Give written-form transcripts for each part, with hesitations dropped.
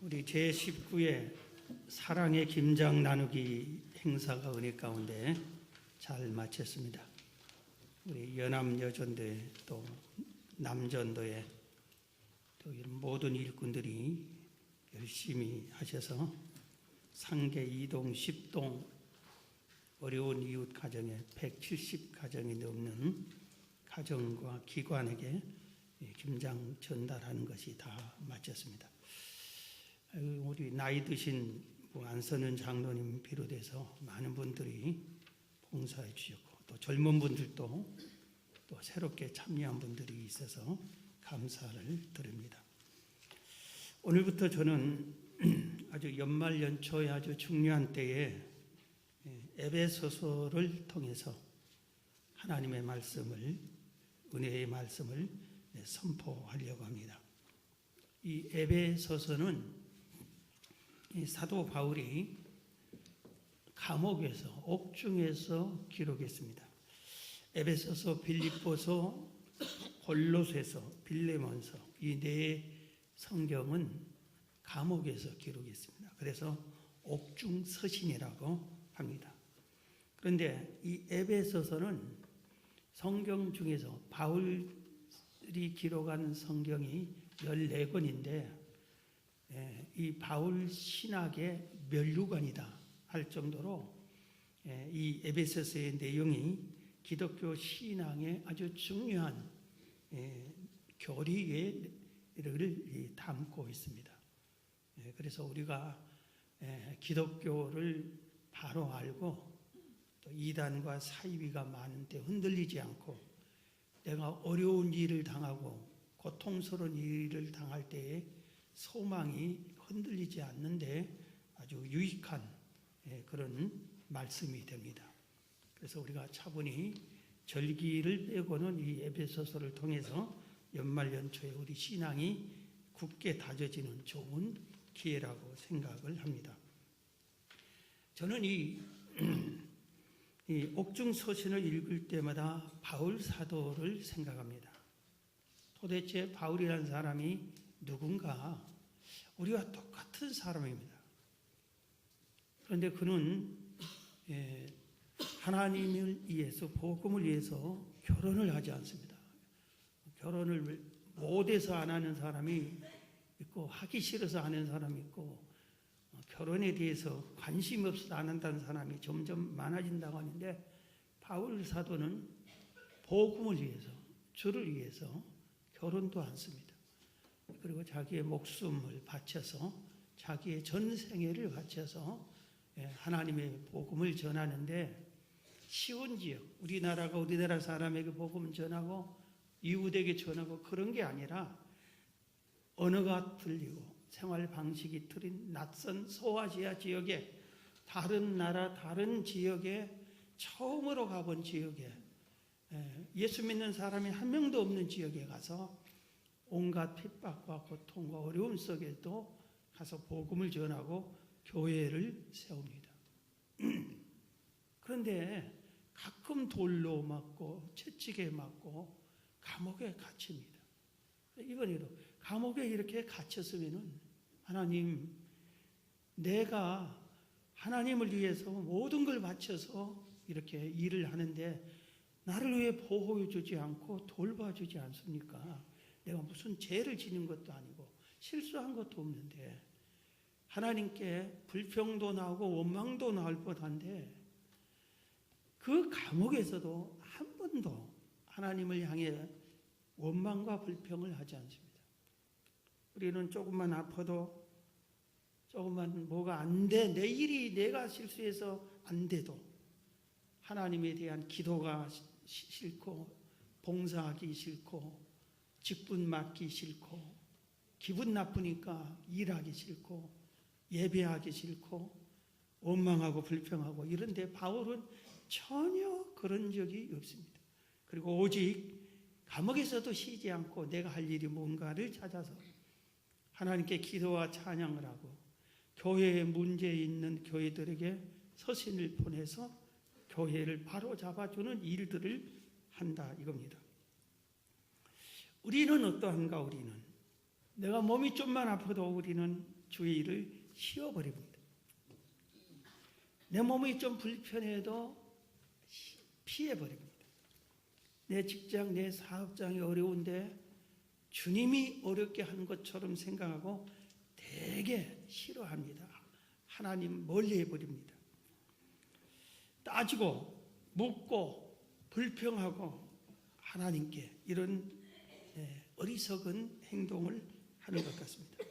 우리 제19회 사랑의 김장 나누기 행사가 은혜 가운데 잘 마쳤습니다. 우리 연암여전대 또 남전도에 또 이런 모든 일꾼들이 열심히 하셔서 상계 2동, 10동 어려운 이웃 가정에 170가정이 넘는 가정과 기관에게 김장 전달하는 것이 다 마쳤습니다. 우리 나이 드신 안선은 장로님 비롯해서 많은 분들이 봉사해 주셨고 또 젊은 분들도 또 새롭게 참여한 분들이 있어서 감사를 드립니다. 오늘부터 저는 아주 연말 연초에 아주 중요한 때에 에베소서를 통해서 하나님의 말씀을, 은혜의 말씀을 선포하려고 합니다. 이 에베소서는 이 사도 바울이 감옥에서, 옥중에서 기록했습니다. 에베소서, 빌립보서, 골로새서, 빌레몬서 이 네 성경은 감옥에서 기록했습니다. 그래서 옥중 서신이라고 합니다. 그런데 이 에베소서는 성경 중에서 바울이 기록한 성경이 14권인데 이 바울 신학의 면류관이다 할 정도로 이 에베소서의 내용이 기독교 신앙의 아주 중요한 교리를 담고 있습니다. 그래서 우리가 기독교를 바로 알고 또 이단과 사이비가 많은데 흔들리지 않고 내가 어려운 일을 당하고 고통스러운 일을 당할 때에 소망이 흔들리지 않는데 아주 유익한 그런 말씀이 됩니다. 그래서 우리가 차분히 절기를 빼고는 이 에베소서를 통해서 연말 연초에 우리 신앙이 굳게 다져지는 좋은 기회라고 생각을 합니다. 저는 이 옥중 서신을 읽을 때마다 바울 사도를 생각합니다. 도대체 바울이라는 사람이 누군가? 우리와 똑같은 사람입니다. 그런데 그는 하나님을 위해서, 복음을 위해서 결혼을 하지 않습니다. 결혼을 못해서 안 하는 사람이 있고 하기 싫어서 안 하는 사람이 있고 결혼에 대해서 관심이 없어서 안 한다는 사람이 점점 많아진다고 하는데 바울 사도는 복음을 위해서, 주를 위해서 결혼도 않습니다. 그리고 자기의 목숨을 바쳐서 자기의 전생애를 바쳐서 하나님의 복음을 전하는데 쉬운 지역, 우리나라 사람에게 복음을 전하고 이웃에게 전하고 그런 게 아니라 언어가 틀리고 생활 방식이 틀린 낯선 소아시아 지역에 다른 나라, 다른 지역에 처음으로 가본 지역에 예수 믿는 사람이 한 명도 없는 지역에 가서 온갖 핍박과 고통과 어려움 속에도 가서 복음을 전하고 교회를 세웁니다. 그런데 가끔 돌로 맞고 채찍에 맞고 감옥에 갇힙니다. 이번에도 감옥에 이렇게 갇혔으면 하나님, 내가 하나님을 위해서 모든 걸 바쳐서 이렇게 일을 하는데 나를 왜 보호해 주지 않고 돌봐주지 않습니까? 내가 무슨 죄를 지는 것도 아니고 실수한 것도 없는데 하나님께 불평도 나오고 원망도 나올 뻔한데 그 감옥에서도 한 번도 하나님을 향해 원망과 불평을 하지 않습니다. 우리는 조금만 아파도 조금만 뭐가 안 돼, 내 일이 내가 실수해서 안 돼도 하나님에 대한 기도가 싫고 봉사하기 싫고 직분 맡기 싫고 기분 나쁘니까 일하기 싫고 예배하기 싫고 원망하고 불평하고 이런데 바울은 전혀 그런 적이 없습니다. 그리고 오직 감옥에서도 쉬지 않고 내가 할 일이 뭔가를 찾아서 하나님께 기도와 찬양을 하고 교회에 문제 있는 교회들에게 서신을 보내서 교회를 바로 잡아주는 일들을 한다 이겁니다. 우리는 어떠한가? 우리는 내가 몸이 좀만 아파도 우리는 주의를 쉬어버립니다. 내 몸이 좀 불편해도 피해버립니다. 내 직장, 내 사업장이 어려운데 주님이 어렵게 하는 것처럼 생각하고 되게 싫어합니다. 하나님 멀리 해버립니다. 따지고 묻고 불평하고 하나님께 이런 어리석은 행동을 하는 것 같습니다.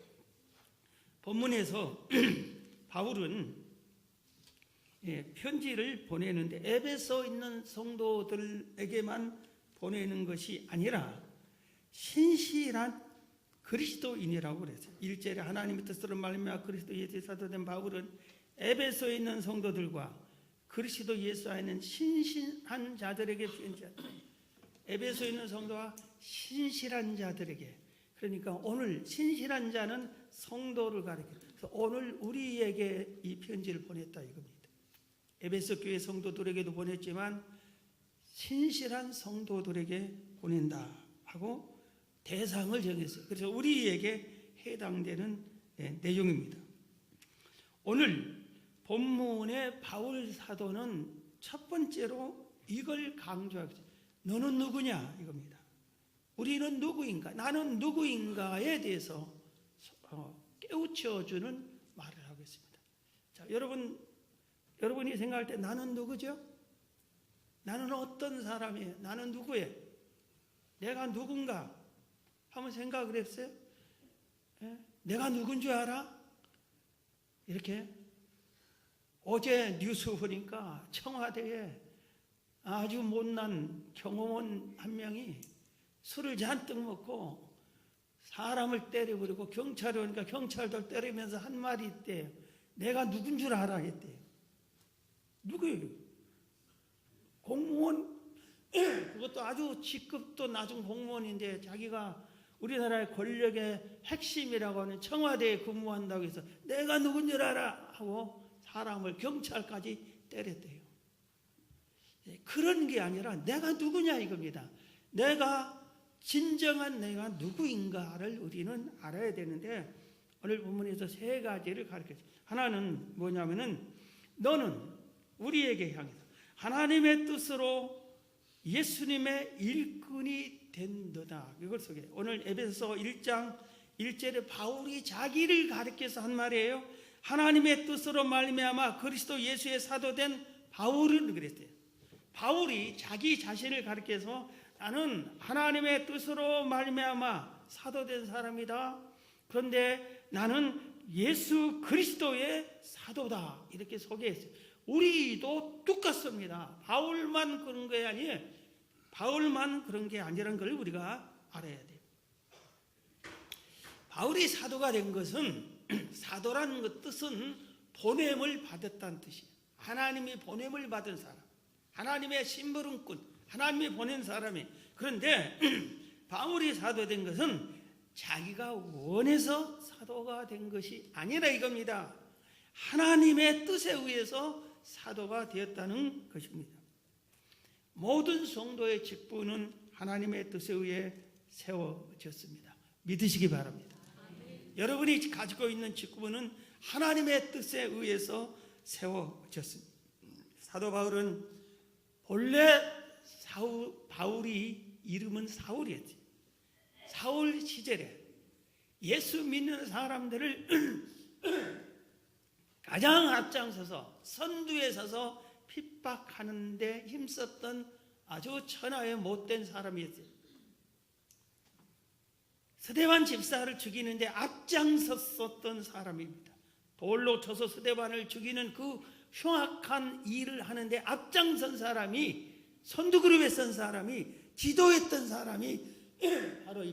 본문에서 바울은 편지를 보내는데 에베소 있는 성도들에게만 보내는 것이 아니라 신실한 그리스도인이라고 그랬어요. 1절에 하나님의 뜻으로 말미암아 그리스도 예수의 사도된 바울은 에베소에 있는 성도들과 그리스도 예수 안에 있는 신실한 자들에게 편지한다. 에베소에 있는 성도와 신실한 자들에게. 그러니까 오늘 신실한 자는 성도를 가리켜요. 그래서 오늘 우리에게 이 편지를 보냈다 이겁니다. 에베소 교회 성도들에게도 보냈지만 신실한 성도들에게 보낸다 하고 대상을 정했어요. 그래서 우리에게 해당되는 내용입니다. 오늘 본문의 바울 사도는 첫 번째로 이걸 강조하고 있어요. 너는 누구냐 이겁니다. 우리는 누구인가? 나는 누구인가에 대해서 깨우쳐주는 말을 하고 있습니다. 자, 여러분이 생각할 때 나는 누구죠? 나는 어떤 사람이에요? 나는 누구예요? 내가 누군가? 한번 생각을 했어요? 내가 누군 줄 알아? 이렇게 어제 뉴스 보니까 청와대에 아주 못난 경호원 한 명이 술을 잔뜩 먹고 사람을 때려버리고 경찰이 오니까 경찰들 때리면서 한 말이 있대요. 내가 누군 줄 알아 했대요. 누구예요? 공무원? 그것도 아주 직급도 낮은 공무원인데 자기가 우리나라의 권력의 핵심이라고 하는 청와대에 근무한다고 해서 내가 누군 줄 알아 하고 사람을 경찰까지 때렸대요. 그런 게 아니라 내가 누구냐 이겁니다. 진정한 내가 누구인가를 우리는 알아야 되는데 오늘 본문에서 세 가지를 가르쳐줘요. 하나는 뭐냐면은 너는 우리에게 향해서 하나님의 뜻으로 예수님의 일꾼이 된 너다. 이걸 소개해요. 오늘 에베소 1장 1절에 바울이 자기를 가리켜서 한 말이에요. 하나님의 뜻으로 말미암아 그리스도 예수의 사도된 바울은 그랬어요. 바울이 자기 자신을 가리켜서 나는 하나님의 뜻으로 말미암아 사도된 사람이다. 그런데 나는 예수 그리스도의 사도다. 이렇게 소개했어요. 우리도 똑같습니다. 바울만 그런 게 아니에요. 바울만 그런 게 아니라는 걸 우리가 알아야 돼요. 바울이 사도가 된 것은 사도라는 것 뜻은 보냄을 받았다는 뜻이에요. 하나님이 보냄을 받은 사람, 하나님의 심부름꾼, 하나님이 보낸 사람이. 그런데 바울이 사도된 것은 자기가 원해서 사도가 된 것이 아니라 이겁니다. 하나님의 뜻에 의해서 사도가 되었다는 것입니다. 모든 성도의 직분은 하나님의 뜻에 의해 세워졌습니다. 믿으시기 바랍니다. 여러분이 가지고 있는 직분은 하나님의 뜻에 의해서 세워졌습니다. 사도 바울은 본래 바울이 이름은 사울이었지. 사울 시절에 예수 믿는 사람들을 가장 앞장서서 선두에 서서 핍박하는 데 힘썼던 아주 천하의 못된 사람이었어요. 스데반 집사를 죽이는데 앞장섰었던 사람입니다. 돌로 쳐서 스데반을 죽이는 그 흉악한 일을 하는데 앞장선 사람이, 선두그룹에 선 사람이, 지도했던 사람이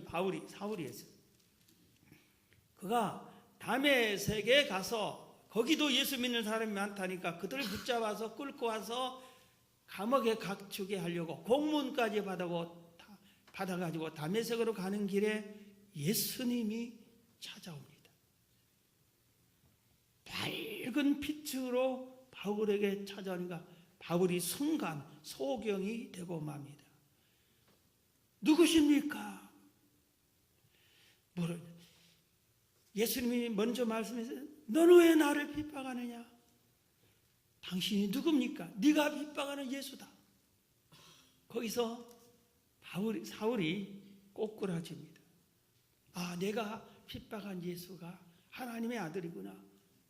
바로 이 사울이었어요. 그가 다메섹에 가서 거기도 예수 믿는 사람이 많다니까 그들을 붙잡아서 끌고 와서 감옥에 각축에 하려고 공문까지 받아가지고 다메섹으로 가는 길에 예수님이 찾아옵니다. 밝은 빛으로 바울에게 찾아오니까 바울이 순간 소경이 되고 맙니다. 누구십니까? 예수님이 먼저 말씀하셨어요. 너는 왜 나를 핍박하느냐? 당신이 누굽니까? 네가 핍박하는 예수다. 거기서 사울이 꼬꾸라집니다. 아, 내가 핍박한 예수가 하나님의 아들이구나.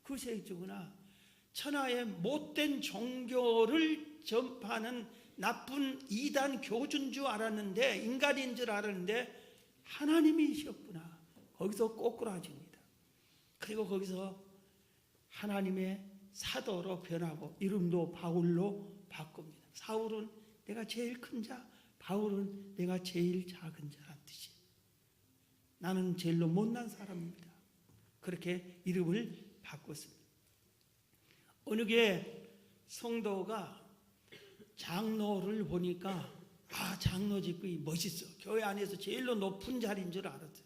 구세주구나. 천하의 못된 종교를 전파하는 나쁜 이단 교주인 줄 알았는데, 인간인 줄 알았는데 하나님이셨구나. 거기서 꼬꾸라집니다. 그리고 거기서 하나님의 사도로 변하고 이름도 바울로 바꿉니다. 사울은 내가 제일 큰 자, 바울은 내가 제일 작은 자란 뜻이. 나는 제일로 못난 사람입니다. 그렇게 이름을 바꿨습니다. 어느 게 성도가 장로를 보니까 아, 장로 직분이 멋있어. 교회 안에서 제일로 높은 자리인 줄 알았어요.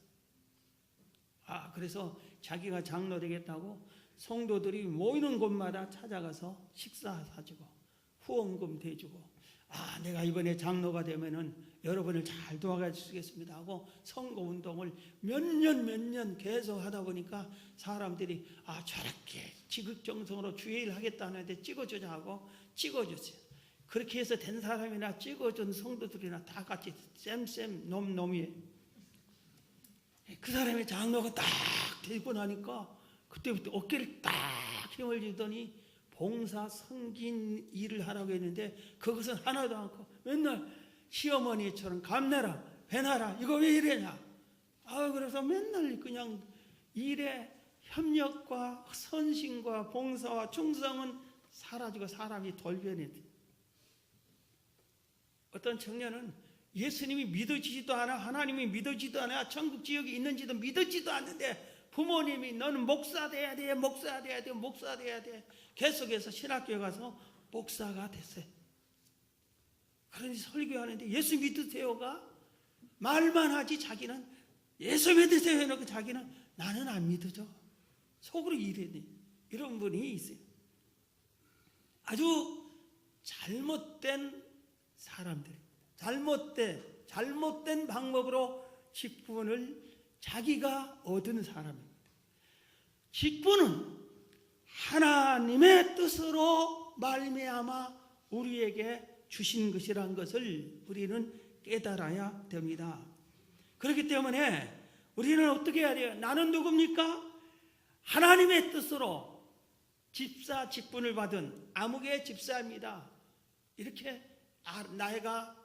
아, 그래서 자기가 장로 되겠다고 성도들이 모이는 곳마다 찾아가서 식사 사주고 후원금 대주고, 아, 내가 이번에 장로가 되면은 여러분을 잘 도와주겠습니다 하고 선거운동을 몇 년 계속 하다 보니까 사람들이 아, 저렇게 지극정성으로 주의 일 하겠다는데 찍어주자 하고 찍어줬어요. 그렇게 해서 된 사람이나 찍어준 성도들이나 다 같이 쌤 놈이에요. 그 사람의 장로가 딱 되고 나니까 그때부터 어깨를 딱 힘을 주더니 봉사 섬긴 일을 하라고 했는데 그것은 하나도 않고 맨날 시어머니처럼 감내라 배나라 이거 왜 이래냐. 아, 그래서 맨날 그냥 일에 협력과 선심과 봉사와 충성은 사라지고 사람이 돌변해. 어떤 청년은 예수님이 믿어지지도 않아, 하나님이 믿어지지도 않아, 천국 지역이 있는지도 믿어지지도 않는데 부모님이 너는 목사 돼야 돼, 목사 돼야 돼, 목사 돼야 돼. 계속해서 신학교에 가서 목사가 됐어요. 그런데 설교하는데 예수 믿으세요가 말만 하지 자기는 예수 믿으세요 해놓고 자기는 나는 안 믿어져. 속으로 이래네. 이런 분이 있어요. 아주 잘못된 사람들, 잘못된 방법으로 직분을 자기가 얻은 사람입니다. 직분은 하나님의 뜻으로 말미암아 우리에게 주신 것이란 것을 우리는 깨달아야 됩니다. 그렇기 때문에 우리는 어떻게 해야 돼요? 나는 누굽니까? 하나님의 뜻으로 집사 직분을 받은 아무개 집사입니다. 이렇게 내가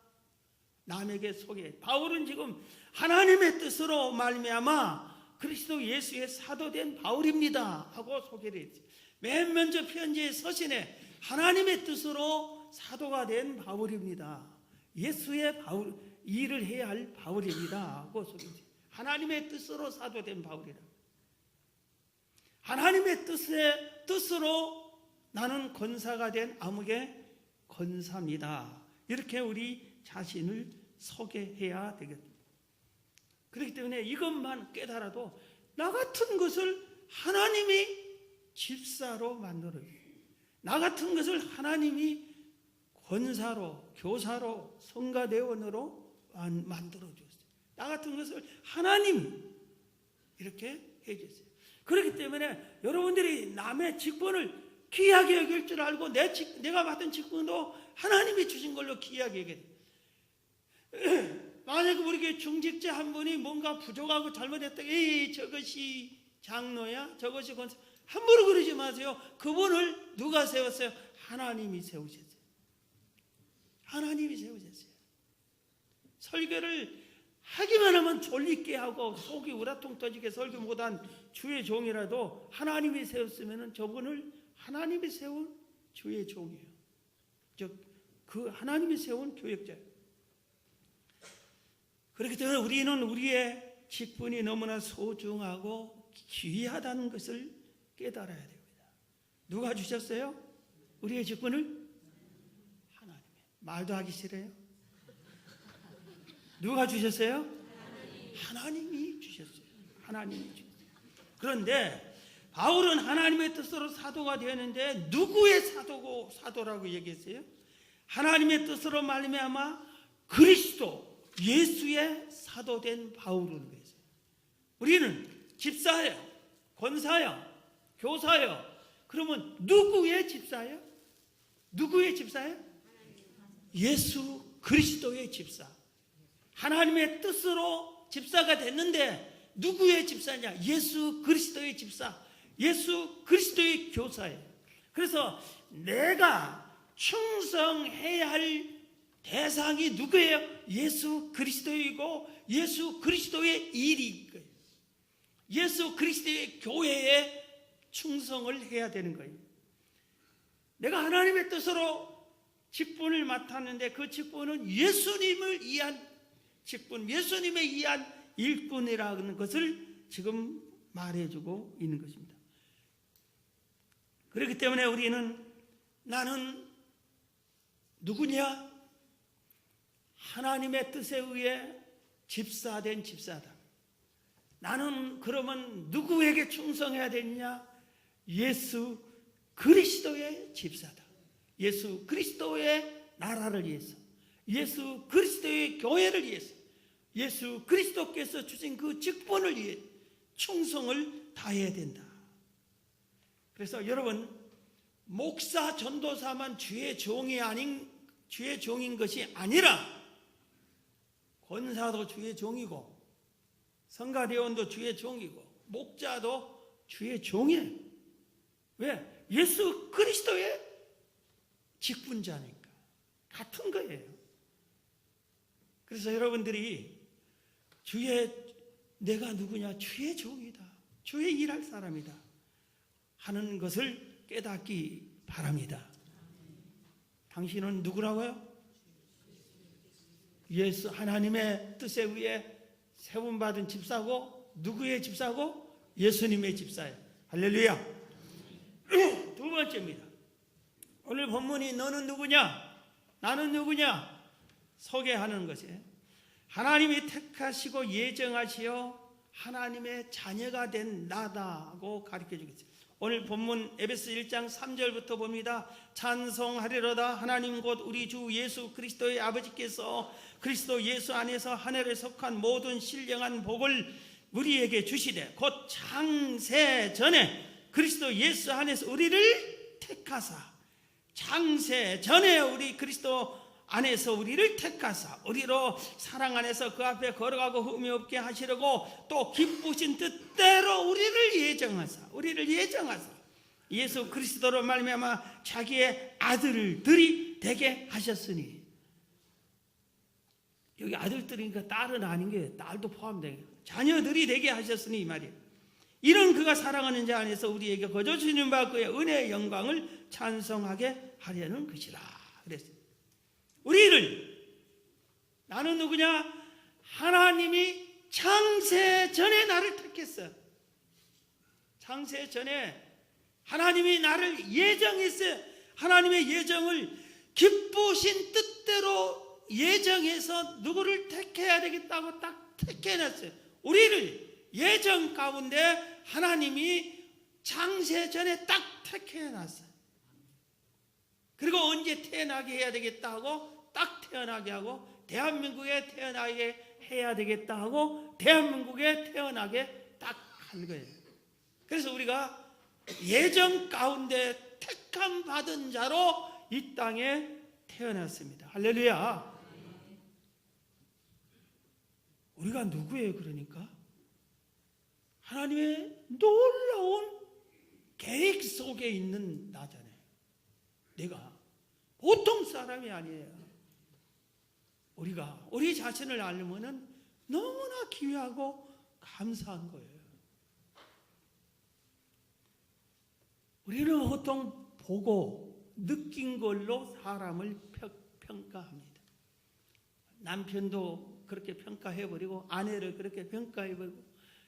남에게 소개. 바울은 지금 하나님의 뜻으로 말미암아 그리스도 예수의 사도된 바울입니다 하고 소개를 했어요. 맨 먼저 편지의 서신에 하나님의 뜻으로 사도가 된 바울입니다. 예수의 바울, 일을 해야 할 바울입니다 하고 소개했어요. 하나님의 뜻으로 사도된 바울이라. 하나님의 뜻으로 나는 권사가 된 아무개 권사입니다. 이렇게 우리 자신을 소개해야 되겠습니다. 그렇기 때문에 이것만 깨달아도 나 같은 것을 하나님이 집사로 만들어요. 나 같은 것을 하나님이 권사로, 교사로, 성가대원으로 만들어줬어요. 나 같은 것을 하나님이 이렇게 해줬어요. 그렇기 때문에 여러분들이 남의 직분을 귀하게 여길 줄 알고 내가 받은 직분도 하나님이 주신 걸로 귀하게 여겨야 돼요. 만약에 우리 교회 중직자 한 분이 뭔가 부족하고 잘못했다, 에이 저것이 장로야, 저것이 권사, 함부로 그러지 마세요. 그분을 누가 세웠어요? 하나님이 세우셨어요. 하나님이 세우셨어요. 설교를 하기만 하면 졸리게 하고 속이 우라통 터지게 설교 못한 주의 종이라도 하나님이 세웠으면 저분을 하나님이 세운 주의 종이에요. 즉 그 하나님이 세운 교역자예요. 그렇기 때문에 우리는 우리의 직분이 너무나 소중하고 귀하다는 것을 깨달아야 됩니다. 누가 주셨어요? 우리의 직분을? 하나님이. 말도 하기 싫어요? 누가 주셨어요? 하나님이 주셨어요. 하나님이 주셨어요. 그런데 바울은 하나님의 뜻으로 사도가 되었는데 누구의 사도라고 얘기했어요? 하나님의 뜻으로 말미암아 그리스도 예수의 사도된 바울을 위해서. 우리는 집사예요. 권사요? 교사요? 그러면 누구의 집사예요? 누구의 집사예요? 예수 그리스도의 집사. 하나님의 뜻으로 집사가 됐는데 누구의 집사냐? 예수 그리스도의 집사. 예수 그리스도의 교사예요. 그래서 내가 충성해야 할 대상이 누구예요? 예수 그리스도이고 예수 그리스도의 일인 거예요. 예수 그리스도의 교회에 충성을 해야 되는 거예요. 내가 하나님의 뜻으로 직분을 맡았는데 그 직분은 예수님을 위한 직분, 예수님에 의한 일꾼이라는 것을 지금 말해주고 있는 것입니다. 그렇기 때문에 우리는 나는 누구냐? 하나님의 뜻에 의해 집사된 집사다. 나는 그러면 누구에게 충성해야 되느냐? 예수 그리스도의 집사다. 예수 그리스도의 나라를 위해서, 예수 그리스도의 교회를 위해서, 예수 그리스도께서 주신 그 직분을 위해 충성을 다해야 된다. 그래서 여러분, 목사 전도사만 주의 종인 것이 아니라 권사도 주의 종이고 성가대원도 주의 종이고 목자도 주의 종이에요. 왜? 예수 그리스도의 직분자니까. 같은 거예요. 그래서 여러분들이 내가 누구냐? 주의 종이다. 주의 일할 사람이다. 하는 것을 깨닫기 바랍니다. 당신은 누구라고요? 예수 하나님의 뜻에 의해 세움받은 집사고, 누구의 집사고? 예수님의 집사예요. 할렐루야. 두 번째입니다. 오늘 본문이 너는 누구냐? 나는 누구냐? 소개하는 것이에요. 하나님이 택하시고 예정하시어 하나님의 자녀가 된 나다고 가르쳐 주겠어요. 오늘 본문 에베소 1장 3절부터 봅니다. 찬송하리로다. 하나님 곧 우리 주 예수 그리스도의 아버지께서 그리스도 예수 안에서 하늘에 속한 모든 신령한 복을 우리에게 주시되 곧 창세 전에 그리스도 예수 안에서 우리를 택하사, 창세 전에 우리 그리스도 안에서 우리를 택하사 우리로 사랑 안에서 그 앞에 걸어가고 흠이 없게 하시려고 또 기쁘신 뜻대로 우리를 예정하사 예수 그리스도로 말미암아 자기의 아들들이 되게 하셨으니, 여기 아들들이니까 딸은 아닌 게 딸도 포함되게 자녀들이 되게 하셨으니 이 말이에요. 이런 그가 사랑하는 자 안에서 우리에게 거저 주는 바 그의 은혜의 영광을 찬송하게 하려는 것이라 그랬어요. 나는 누구냐? 하나님이 창세 전에 나를 택했어요. 창세 전에 하나님이 나를 예정했어요. 하나님의 예정을 기쁘신 뜻대로 예정해서 누구를 택해야 되겠다고 딱 택해놨어요. 우리를 예정 가운데 하나님이 창세 전에 딱 택해놨어요. 그리고 언제 태어나게 해야 되겠다 하고 딱 태어나게 하고, 대한민국에 태어나게 해야 되겠다 하고 대한민국에 태어나게 딱 한 거예요. 그래서 우리가 예정 가운데 택함 받은 자로 이 땅에 태어났습니다. 할렐루야. 우리가 누구예요? 그러니까 하나님의 놀라운 계획 속에 있는 나잖아요. 내가 보통 사람이 아니에요. 우리가 우리 자신을 알면은 너무나 귀하고 감사한 거예요. 우리는 보통 보고 느낀 걸로 사람을 평가합니다. 남편도 그렇게 평가해버리고 아내를 그렇게 평가해버리고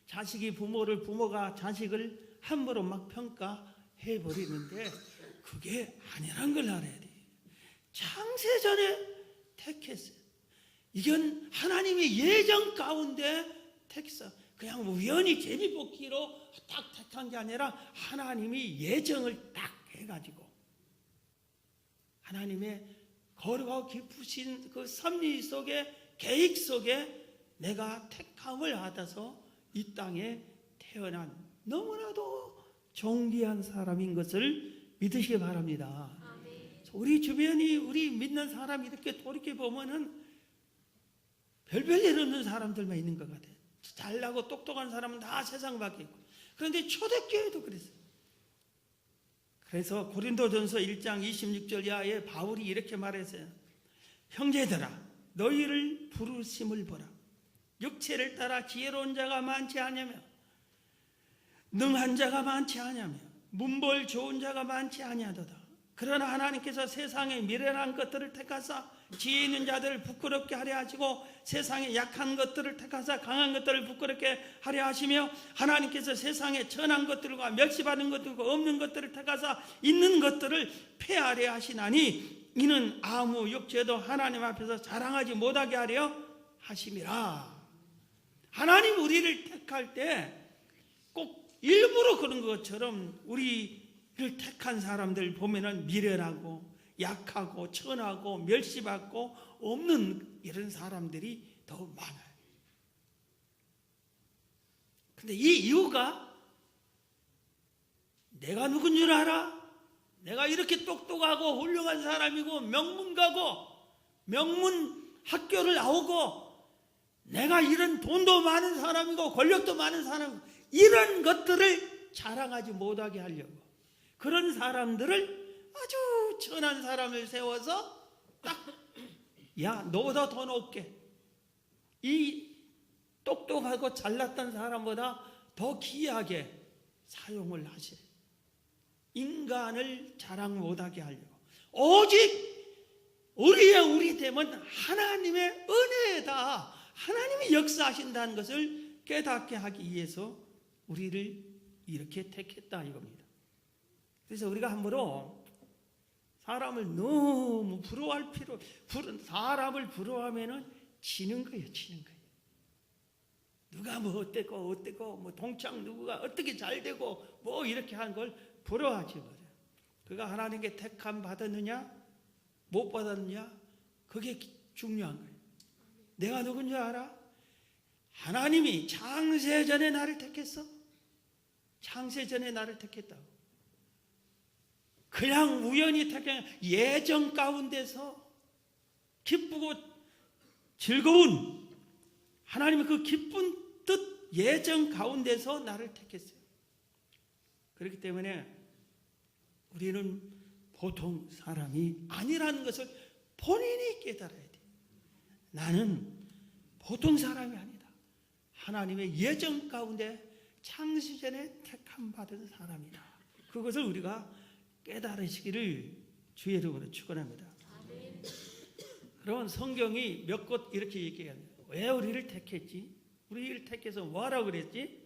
자식이 부모가 자식을 함부로 막 평가해버리는데 그게 아니란 걸 알아야 돼요. 창세전에 택했어요. 이건 하나님의 예정 가운데 택했어. 그냥 우연히 제비뽑기로 딱 택한 게 아니라 하나님이 예정을 딱 해가지고 하나님의 거룩하고 깊으신 그 섭리 속에, 계획 속에 내가 택함을 받아서 이 땅에 태어난 너무나도 존귀한 사람인 것을 믿으시기 바랍니다. 우리 주변이 우리 믿는 사람 이렇게 돌이켜 보면은 별별 일 없는 사람들만 있는 것 같아요. 잘나고 똑똑한 사람은 다 세상 밖에 있고. 그런데 초대교회도 그랬어요. 그래서 고린도전서 1장 26절 이하에 바울이 이렇게 말했어요. 형제들아, 너희를 부르심을 보라. 육체를 따라 지혜로운 자가 많지 않으며 능한 자가 많지 않으며 문벌 좋은 자가 많지 아니하도다. 그러나 하나님께서 세상의 미련한 것들을 택하사 지혜 있는 자들을 부끄럽게 하려 하시고 세상의 약한 것들을 택하사 강한 것들을 부끄럽게 하려 하시며 하나님께서 세상의 천한 것들과 멸시받은 것들과 없는 것들을 택하사 있는 것들을 폐하려 하시나니 이는 아무 육체도 하나님 앞에서 자랑하지 못하게 하려 하심이라. 하나님 우리를 택할 때 꼭 일부러 그런 것처럼 우리를 택한 사람들 보면은 미련하고 약하고 천하고 멸시받고 없는 이런 사람들이 더 많아요. 근데 이 이유가 내가 누군 줄 알아? 내가 이렇게 똑똑하고 훌륭한 사람이고 명문가고 명문 학교를 나오고 내가 이런 돈도 많은 사람이고 권력도 많은 사람, 이런 것들을 자랑하지 못하게 하려고 그런 사람들을 아주 천한 사람을 세워서 딱, 야, 너보다 더 높게, 이 똑똑하고 잘났던 사람보다 더 귀하게 사용을 하셔. 인간을 자랑 못하게 하려고. 오직 우리 되면 하나님의 은혜다, 하나님이 역사하신다는 것을 깨닫게 하기 위해서 우리를 이렇게 택했다 이겁니다. 그래서 우리가 함부로 사람을 너무 부러워할 필요, 사람을 부러워하면은 지는 거예요, 지는 거예요. 누가 뭐 어땠고, 뭐 동창 누구가 어떻게 잘 되고, 뭐 이렇게 하는 걸 부러워하지 말아요. 그가 하나님께 택함 받았느냐, 못 받았느냐, 그게 중요한 거예요. 내가 누군지 알아? 하나님이 창세전에 나를 택했어. 창세전에 나를 택했다고. 그냥 우연히 택한 예정 가운데서 기쁘고 즐거운 하나님의 그 기쁜 뜻 예정 가운데서 나를 택했어요. 그렇기 때문에 우리는 보통 사람이 아니라는 것을 본인이 깨달아야 돼. 나는 보통 사람이 아니다. 하나님의 예정 가운데 창세전에 택함 받은 사람이다. 그것을 우리가 깨달으시기를 주의 이름으로 축원합니다. 그러면 성경이 몇 곳 이렇게 얘기합니다. 왜 우리를 택했지? 우리를 택해서 뭐하라고 그랬지?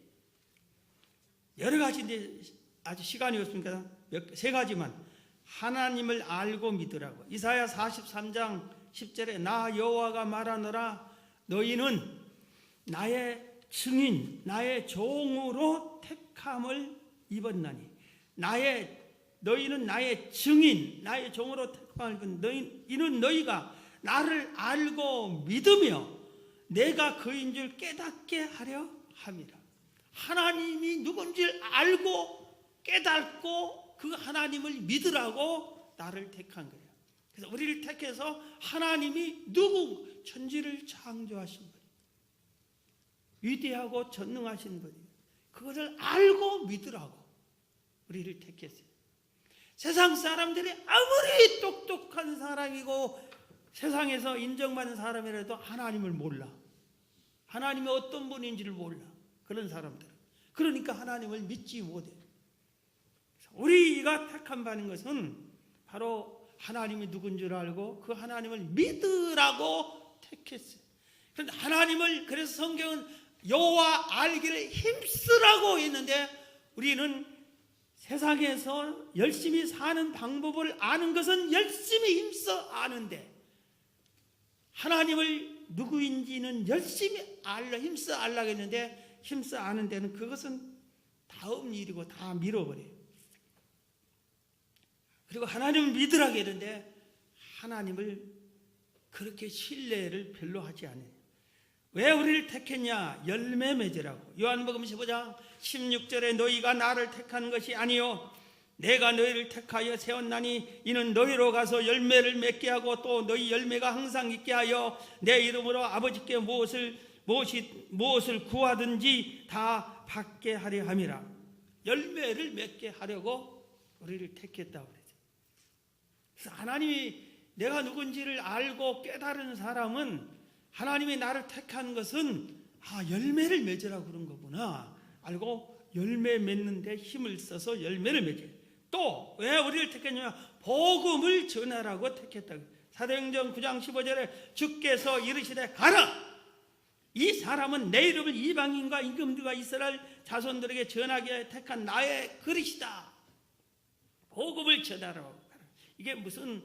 여러 가지인데 아주 시간이 없으니까 세 가지만. 하나님을 알고 믿으라고. 이사야 43장 10절에 나 여호와가 말하노라 너희는 나의 증인 나의 종으로 택함을 입었나니. 너희는 나의 증인 나의 종으로 택함을 입은 이는 너희가 나를 알고 믿으며 내가 그인 줄 깨닫게 하려 함이라. 하나님이 누군지 알고 깨닫고 그 하나님을 믿으라고 나를 택한 거예요. 그래서 우리를 택해서 하나님이 누구 천지를 창조하신 분, 위대하고 전능하신 분이 그것을 알고 믿으라고 우리를 택했어요. 세상 사람들이 아무리 똑똑한 사람이고 세상에서 인정받는 사람이라도 하나님을 몰라. 하나님이 어떤 분인지를 몰라. 그런 사람들. 그러니까 하나님을 믿지 못해. 우리가 택함 받는 것은 바로 하나님이 누군 줄 알고 그 하나님을 믿으라고 택했어요. 그런데 하나님을, 그래서 성경은 여호와 알기를 힘쓰라고 했는데 우리는 세상에서 열심히 사는 방법을 아는 것은 열심히 힘써 아는데 하나님을 누구인지는 열심히 힘써 알라고 했는데 힘써 아는 데는 그것은 다음 일이고 다 밀어버려요. 그리고 하나님을 믿으라고 했는데 하나님을 그렇게 신뢰를 별로 하지 않아요. 왜 우리를 택했냐? 열매 맺으라고. 요한복음 15장 16절에 너희가 나를 택한 것이 아니요 내가 너희를 택하여 세웠나니 이는 너희로 가서 열매를 맺게 하고 또 너희 열매가 항상 있게 하여 내 이름으로 아버지께 무엇을 구하든지 다 받게 하려 함이라. 열매를 맺게 하려고 우리를 택했다고 그러죠. 그래서 하나님이 내가 누군지를 알고 깨달은 사람은 하나님이 나를 택한 것은 열매를 맺으라고 그런 거구나 알고 열매 맺는 데 힘을 써서 열매를 맺어요. 또 왜 우리를 택했냐면 복음을 전하라고 택했다. 사도행전 9장 15절에 주께서 이르시되 가라. 이 사람은 내 이름을 이방인과 임금들과 이스라엘 자손들에게 전하게 택한 나의 그릇이다. 복음을 전하라고. 이게 무슨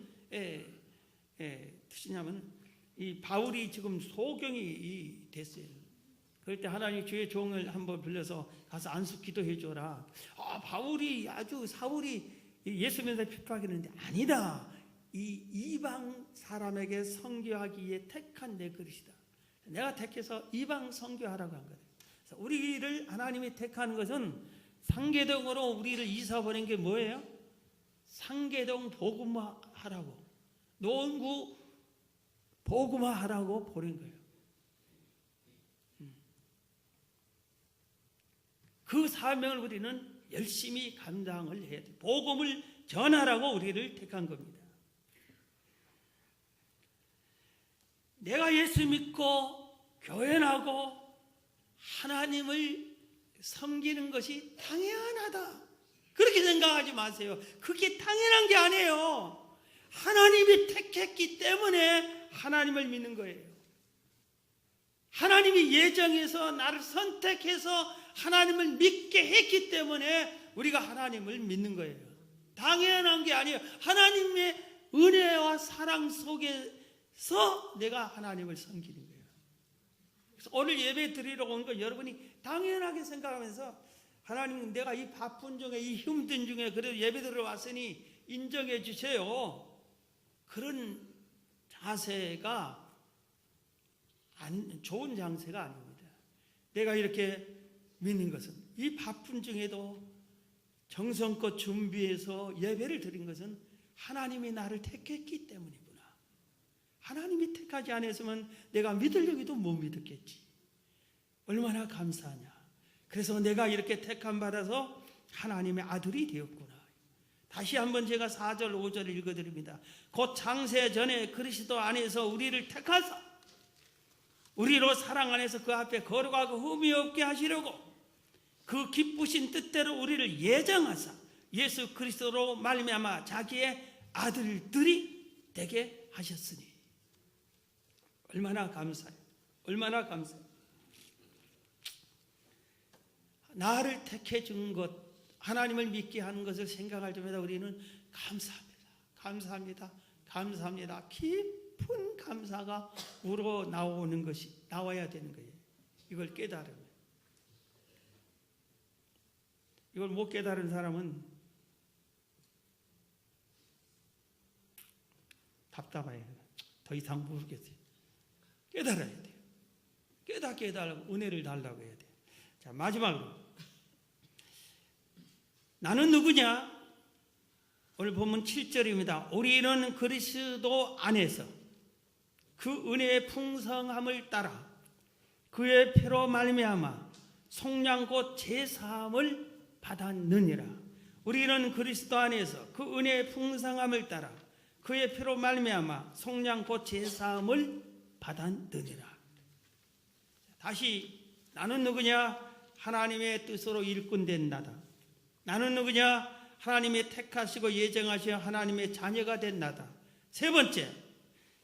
뜻이냐면 이 바울이 지금 소경이 됐어요. 그럴 때 하나님 주의 종을 한번 불러서 가서 안수 기도해 줘라. 바울이 사울이 예수 믿는 핍박했는데 아니다. 이 이방 사람에게 선교하기에 택한 내 그릇이다. 내가 택해서 이방 선교하라고 한 거예요. 우리를 하나님이 택하는 것은 상계동으로 우리를 이사 보낸 게 뭐예요? 상계동 복음화하라고, 노원구 복음화하라고 보낸 거예요. 그 사명을 우리는 열심히 감당을 해야 돼요. 복음을 전하라고 우리를 택한 겁니다. 내가 예수 믿고 교회 나고 하나님을 섬기는 것이 당연하다. 그렇게 생각하지 마세요. 그게 당연한 게 아니에요. 하나님이 택했기 때문에 하나님을 믿는 거예요. 하나님이 예정해서 나를 선택해서 하나님을 믿게 했기 때문에 우리가 하나님을 믿는 거예요. 당연한 게 아니에요. 하나님의 은혜와 사랑 속에서 내가 하나님을 섬기는 거예요. 그래서 오늘 예배 드리러 온 거 여러분이 당연하게 생각하면서 하나님, 내가 이 바쁜 중에 이 힘든 중에 그래도 예배 드리러 왔으니 인정해 주세요. 그런 자세가 좋은 자세가 아닙니다. 내가 이렇게 믿는 것은 이 바쁜 중에도 정성껏 준비해서 예배를 드린 것은 하나님이 나를 택했기 때문이구나. 하나님이 택하지 않았으면 내가 믿으려고도 못 믿었겠지. 얼마나 감사하냐. 그래서 내가 이렇게 택함 받아서 하나님의 아들이 되었구나. 다시 한번 제가 4절 5절을 읽어드립니다. 곧 창세 전에 그리스도 안에서 우리를 택하사 우리로 사랑 안에서 그 앞에 거룩하고 흠이 없게 하시려고 그 기쁘신 뜻대로 우리를 예정하사 예수 그리스도로 말미암아 자기의 아들들이 되게 하셨으니. 얼마나 감사해요. 얼마나 감사해요. 나를 택해 준 것, 하나님을 믿게 하는 것을 생각할 때마다 우리는 감사합니다. 감사합니다. 감사합니다. 깊은 감사가 우러 나오는 것이 나와야 되는 거예요. 이걸 깨달으면. 이걸 못 깨달은 사람은 답답해요. 더 이상 모르겠어요. 깨달아야 돼요. 깨달고 은혜를 달라고 해야 돼요. 자, 마지막으로 나는 누구냐? 오늘 본문 7절입니다. 우리는 그리스도 안에서 그 은혜의 풍성함을 따라 그의 피로 말미암아 속량 곧 제사함을 받았느니라. 우리는 그리스도 안에서 그 은혜의 풍성함을 따라 그의 피로 말미암아 속량 곧 제사함을 받았느니라. 다시 나는 누구냐? 하나님의 뜻으로 일꾼된 나다. 나는 누구냐? 하나님의 택하시고 예정하시어 하나님의 자녀가 된 나다. 세 번째,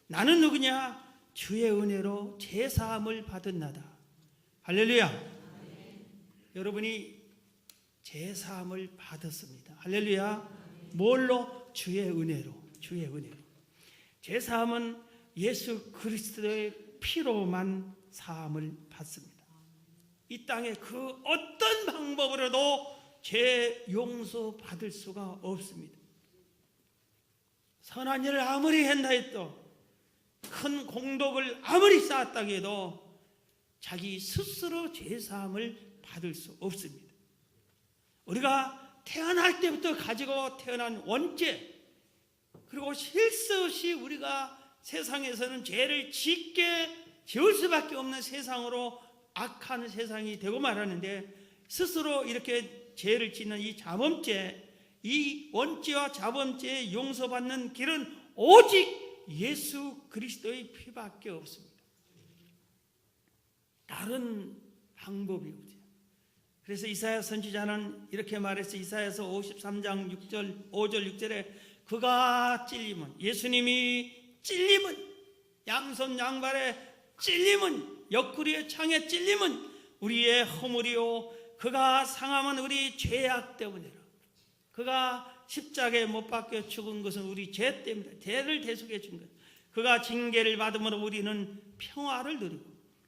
나는 누구냐? 주의 은혜로 제사함을 받은 나다. 할렐루야. 여러분이 제사함을 받았습니다. 할렐루야. 뭘로? 주의 은혜로. 주의 은혜로. 제사함은 예수 그리스도의 피로만 사함을 받습니다. 이 땅에 그 어떤 방법으로도 죄 용서 받을 수가 없습니다. 선한 일을 아무리 한다 해도 큰 공덕을 아무리 쌓았다 해도 자기 스스로 죄사함을 받을 수 없습니다. 우리가 태어날 때부터 가지고 태어난 원죄, 그리고 실수 없이 우리가 세상에서는 죄를 짓게 지을 수밖에 없는 세상으로 악한 세상이 되고 말하는데, 스스로 이렇게 죄를 짓는 이 자범죄, 이 원죄와 자범죄에 용서받는 길은 오직 예수 그리스도의 피밖에 없습니다. 다른 방법이 없죠. 그래서 이사야 선지자는 이렇게 말했어요. 이사야서 53장 6절, 5절 6절에 그가 찔림은, 예수님이 찔림은, 양손 양발에 찔림은, 옆구리의 창에 찔림은 우리의 허물이요 그가 상함은 우리 죄악 때문이라. 그가 십자가에 못 박혀 죽은 것은 우리 죄 때문이다. 죄를 대속해 준 것. 그가 징계를 받음으로 우리는 평화를 누리고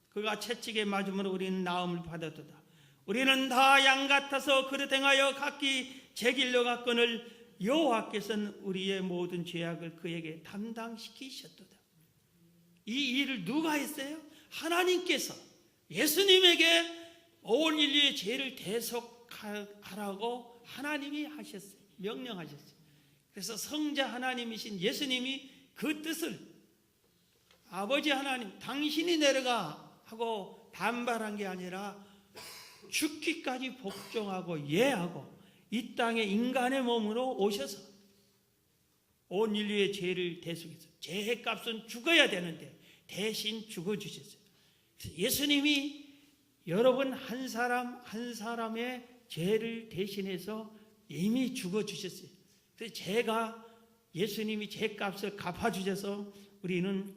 그가 채찍에 맞음으로 우리는 나음을 받았도다. 우리는 다 양 같아서 그릇 행하여 각기 제 길로 갔거늘 여호와께서는 우리의 모든 죄악을 그에게 담당시키셨도다. 이 일을 누가 했어요? 하나님께서 예수님에게 온 인류의 죄를 대속하라고 하나님이 하셨어요. 명령하셨어요. 그래서 성자 하나님이신 예수님이 그 뜻을, 아버지 하나님 당신이 내려가 하고 반발한 게 아니라 죽기까지 복종하고 예하고 이 땅에 인간의 몸으로 오셔서 온 인류의 죄를 대속해서 죄의 값은 죽어야 되는데 대신 죽어주셨어요. 그래서 예수님이 여러분 한 사람 한 사람의 죄를 대신해서 이미 죽어주셨어요. 그래서 제가 예수님이 죄값을 갚아주셔서 우리는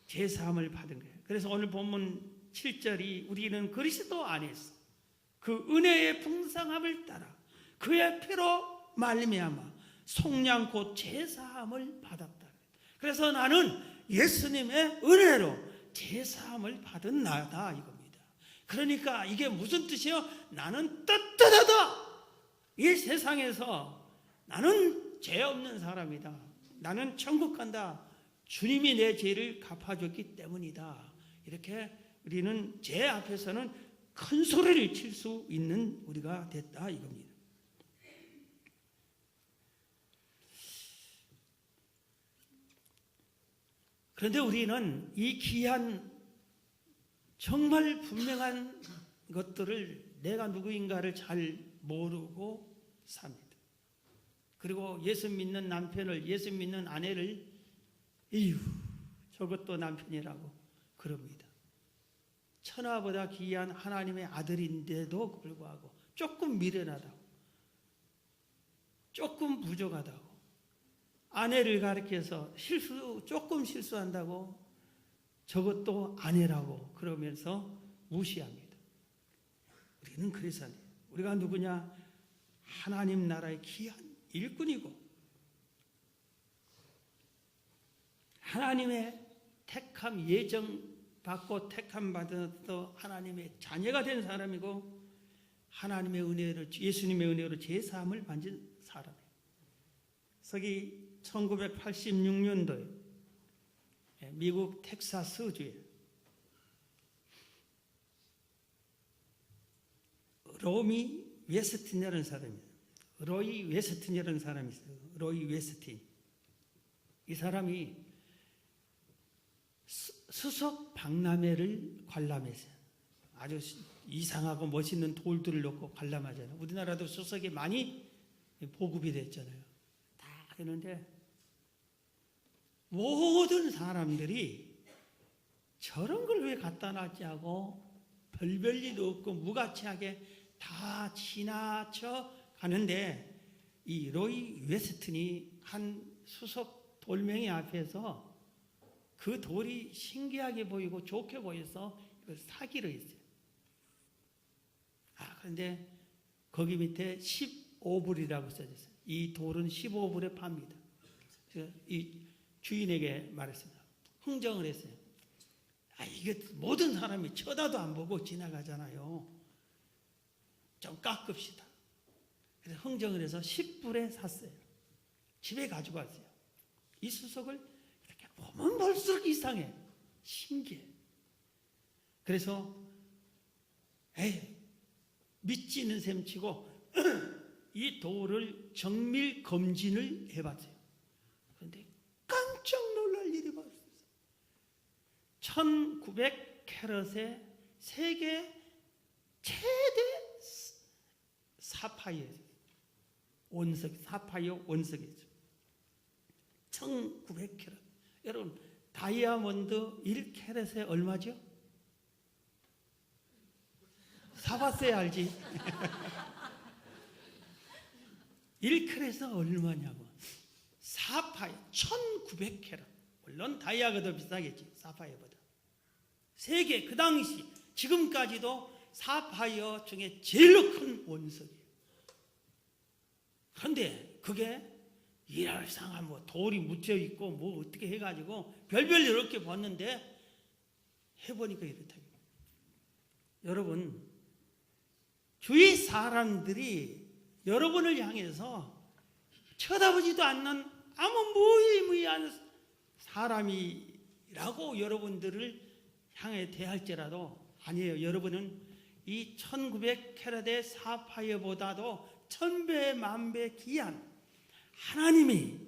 죄사함을 받은 거예요. 그래서 오늘 본문 7절이 우리는 그리스도 안에서 그 은혜의 풍성함을 따라 그의 피로 말미암아 속량 곧 죄사함을 받았다. 그래서 나는 예수님의 은혜로 죄사함을 받은 나다 이겁니다. 그러니까 이게 무슨 뜻이요? 나는 떳떳하다. 이 세상에서 나는 죄 없는 사람이다. 나는 천국 간다. 주님이 내 죄를 갚아줬기 때문이다. 이렇게 우리는 죄 앞에서는 큰 소리를 칠 수 있는 우리가 됐다 이겁니다. 그런데 우리는 이 귀한 정말 분명한 것들을 내가 누구인가를 잘 모르고 삽니다. 그리고 예수 믿는 남편을, 예수 믿는 아내를 에휴 저것도 남편이라고 그럽니다. 천하보다 귀한 하나님의 아들인데도 불구하고 조금 미련하다고, 조금 부족하다고, 아내를 가리켜서 조금 실수한다고 저것도 아내라고 그러면서 무시합니다. 우리는 그래서 우리가 누구냐? 하나님 나라의 귀한 일꾼이고 하나님의 택함 예정 받고 택함 받아서 하나님의 자녀가 된 사람이고 하나님의 은혜로 예수님의 은혜로 제사함을 받은 사람이에요. 서기 1986년도에 미국 텍사스주에 로이 웨스틴이라는 사람입니다. 로이 웨스틴이라는 사람이 있어요. 로이 웨스틴. 이 사람이 수석 박람회를 관람했어요. 아주 이상하고 멋있는 돌들을 놓고 관람하잖아요. 우리나라도 수석이 많이 보급이 됐잖아요. 다 했는데 모든 사람들이 저런 걸 왜 갖다 놨지 하고 별별 일 없고 무가치하게 다 지나쳐 가는데 이 로이 웨스턴이 한 수석 돌멩이 앞에서 그 돌이 신기하게 보이고 좋게 보여서 이걸 사기로 했어요. 그런데 거기 밑에 15불이라고 써졌어요. 이 돌은 15불에 팝니다. 이 주인에게 말했습니다. 흥정을 했어요. 이게 모든 사람이 쳐다도 안 보고 지나가잖아요. 좀 깎읍시다. 그래서 흥정을 해서 10불에 샀어요. 집에 가지고 왔어요. 이 수석을 이렇게 보면 볼수록 이상해. 신기해. 그래서 에이, 믿지는 셈치고 이 돌을 정밀 검진을 해봤어요. 그런데 깜짝 놀랄 일이 벌어졌어요. 1900캐럿의 세계 최대 사파이어 원석, 사파이어 원석이죠. 1900캐럿. 여러분, 다이아몬드 1캐럿에 얼마죠? 사봤어야 알지. 1캐럿은 얼마냐고. 사파이어 1900캐럿. 물론 다이아가 더 비싸겠지, 사파이어보다. 세계 그 당시 지금까지도 사파이어 중에 제일 큰 원석이에요. 그런데 그게 이랄상한 뭐 돌이 묻혀 있고 뭐 어떻게 해가지고 별별 이렇게 봤는데 해보니까 이렇다. 여러분, 주위 사람들이 여러분을 향해서 쳐다보지도 않는 아무 무의미한 사람이라고 여러분들을 향해 대할지라도 아니에요. 여러분은 이 1900캐럿의 사파이어보다도 1000배 만배 귀한 하나님이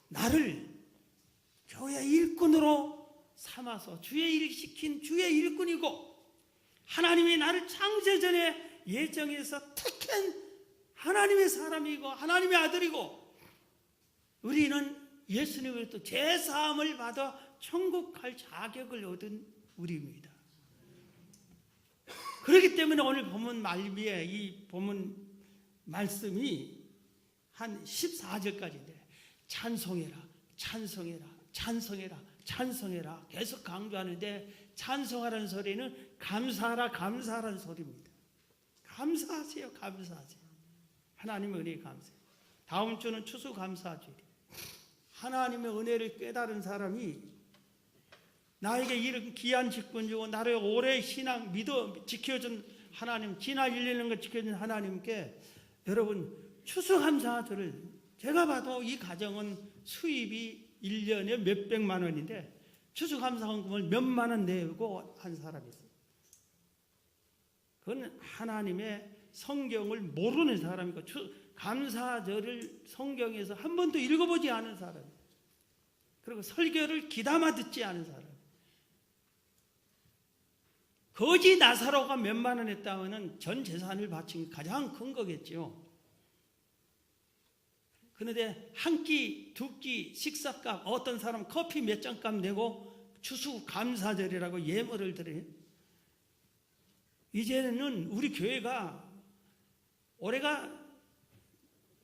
나를 교회 일꾼으로 삼아서 주의 일 시킨 주의 일꾼이고, 하나님이 나를 창세전에 예정해서 택한 하나님의 사람이고 하나님의 아들이고, 우리는 예수님으로부터 제사함을 받아 천국 갈 자격을 얻은 우리입니다. 그렇기 때문에 오늘 본문 말미에 이 본문 말씀이 한 14절까지인데 찬송해라, 찬송해라, 찬송해라, 찬송해라 계속 강조하는데, 찬송하라는 소리는 감사하라, 감사하라는 소리입니다. 감사하세요, 감사하세요. 하나님의 은혜에 감사해요. 다음 주는 추수감사주일이에요. 하나님의 은혜를 깨달은 사람이 나에게 이런 귀한 직분 주고 나를 오래 신앙 믿어 지켜준 하나님, 지난 1년간 지켜준 하나님께 여러분 추수감사절을, 제가 봐도 이 가정은 수입이 1년에 몇백만 원인데 추수감사헌금을 몇만 원 내고 한 사람이 있어요. 그건 하나님의 성경을 모르는 사람이고 감사절을 성경에서 한 번도 읽어보지 않은 사람이에요. 그리고 설교를 귀담아 듣지 않은 사람. 거지 나사로가 몇만 원 했다면 전 재산을 바친 가장 큰 거겠죠. 그런데 한 끼, 두 끼 식사값, 어떤 사람 커피 몇 잔값 내고 추수감사절이라고 예물을 드려요. 이제는 우리 교회가 올해가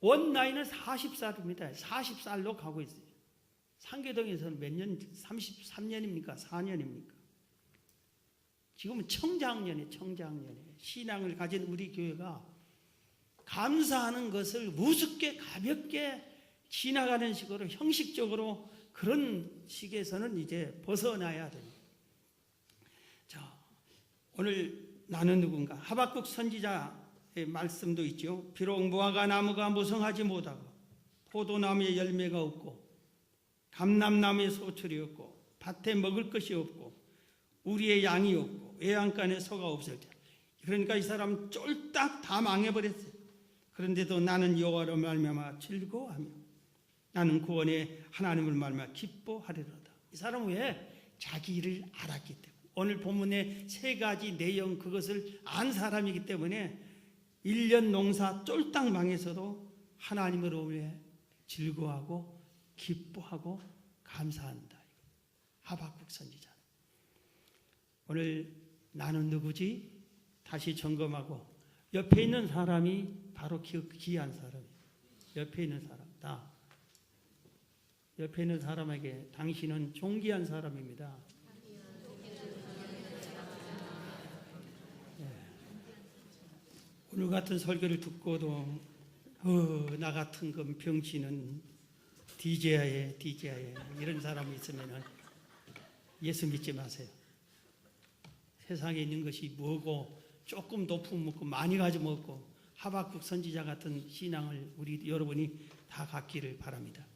원 나이는 40살입니다. 40살로 가고 있어요. 상계동에서는 몇 년, 33년입니까? 4년입니까? 지금은 청장년에 신앙을 가진 우리 교회가 감사하는 것을 우습게 가볍게 지나가는 식으로 형식적으로 그런 식에서는 이제 벗어나야 됩니다. 자, 오늘 나는 누군가 하박국 선지자의 말씀도 있죠. 비록 무화과 나무가 무성하지 못하고 포도나무에 열매가 없고 감람나무에 소출이 없고 밭에 먹을 것이 없고 우리의 양이 없고 외양간에 소가 없을 때, 그러니까 이 사람 쫄딱 다 망해버렸어요. 그런데도 나는 여호와로 말미암아 즐거워하며 나는 구원의 하나님을 말미암아 기뻐하리로다. 이 사람은 왜? 자기 일을 알았기 때문에. 오늘 본문의 세 가지 내용, 그것을 안 사람이기 때문에 1년 농사 쫄딱 망해서도 하나님으로 왜 즐거워하고 기뻐하고 감사한다. 하박국 선지자. 오늘 나는 누구지? 다시 점검하고, 옆에 있는 사람이 바로 귀한 사람이에요. 옆에 있는 사람 다. 옆에 있는 사람에게 당신은 존귀한 사람입니다. 네. 오늘 같은 설교를 듣고도 나 같은 건 병치는 DJ에 이런 사람이 있으면 예수 믿지 마세요. 세상에 있는 것이 뭐고 조금 높은 먹고 많이 가지고 먹고 하박국 선지자 같은 신앙을 우리 여러분이 다 갖기를 바랍니다.